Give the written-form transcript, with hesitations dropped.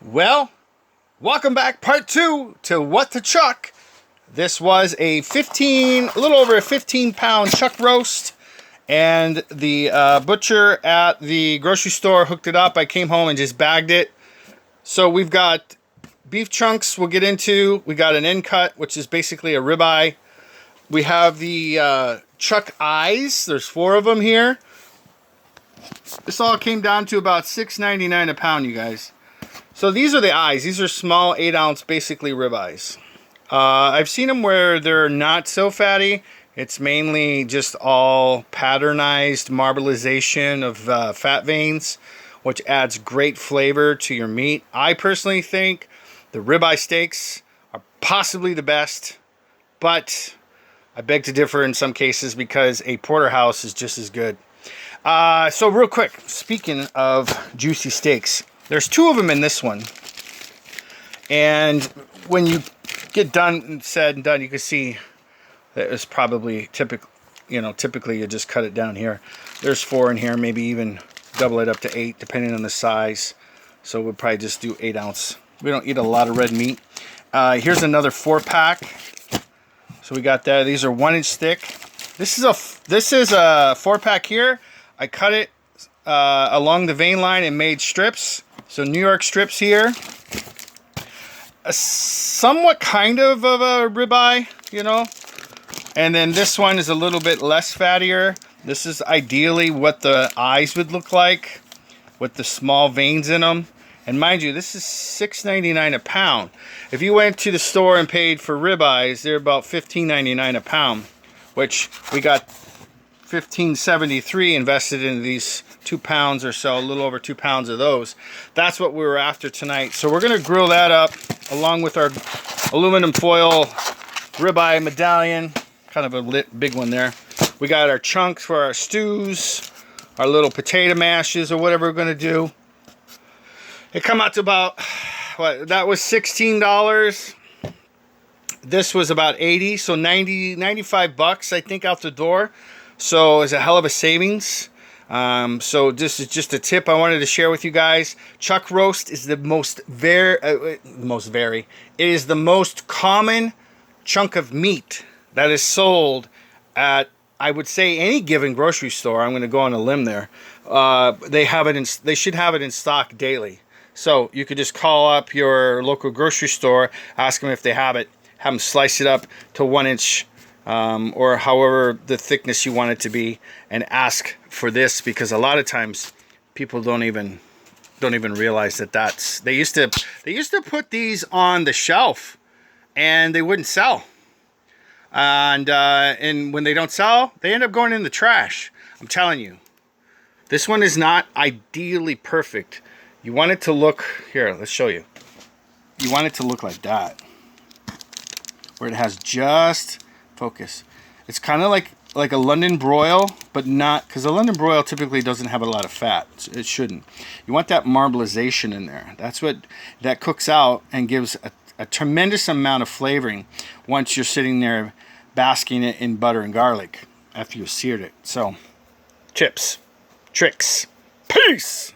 Well, welcome back, part 2 to What to Chuck. This was a little over a 15-pound chuck roast, and the butcher at the grocery store hooked it up. I came home and just bagged it. So we've got beef chunks we'll get into. We got an end cut, which is basically a ribeye. We have the chuck eyes. There's 4 of them here. This all came down to about $6.99 a pound, you guys. So these are the eyes. These are small 8-ounce, basically ribeyes. I've seen them where they're not so fatty. It's mainly just all patternized marbleization of fat veins, which adds great flavor to your meat. I personally think the ribeye steaks are possibly the best, but I beg to differ in some cases because a porterhouse is just as good. So real quick, speaking of juicy steaks, there's 2 of them in this one. And when you get said and done, you can see that it's probably typically you just cut it down here. There's 4 in here, maybe even double it up to 8 depending on the size. So we'll probably just do 8-ounce. We don't eat a lot of red meat. Here's another 4-pack. So we got that. These are 1-inch thick. This is a 4-pack here. I cut it along the vein line and made strips. So New York strips here. A somewhat kind of a ribeye, you know. And then this one is a little bit less fattier. This is ideally what the eyes would look like with the small veins in them. And mind you, this is $6.99 a pound. If you went to the store and paid for ribeyes, they're about $15.99 a pound, which we got $15.73 invested in these 2 pounds or so, a little over 2 pounds of those. That's what we were after tonight. So we're gonna grill that up along with our aluminum foil ribeye medallion, kind of a big one there. We got our chunks for our stews, our little potato mashes or whatever we're gonna do. It come out to about, what, that was $16. This was about 80, so 95 bucks I think out the door. So it's a hell of a savings. So this is just a tip I wanted to share with you guys. Chuck roast is the it is the most common chunk of meat that is sold at, I would say, any given grocery store. I'm going to go on a limb there. They should have it in stock daily. So you could just call up your local grocery store, ask them if they have it, have them slice it up to 1-inch. Or however the thickness you want it to be, and ask for this, because a lot of times people don't even realize that they used to put these on the shelf and they wouldn't sell, and when they don't sell, they end up going in the trash. I'm telling you, this one is not ideally perfect. You want it to look, here, let's show you. You want it to look like that, where it has just focus. It's kind of like a London broil, but not, because a London broil typically doesn't have a lot of fat. It shouldn't. You want that marbleization in there. That's what that cooks out and gives a tremendous amount of flavoring once you're sitting there basking it in butter and garlic after you've seared it. So, tips, tricks, peace.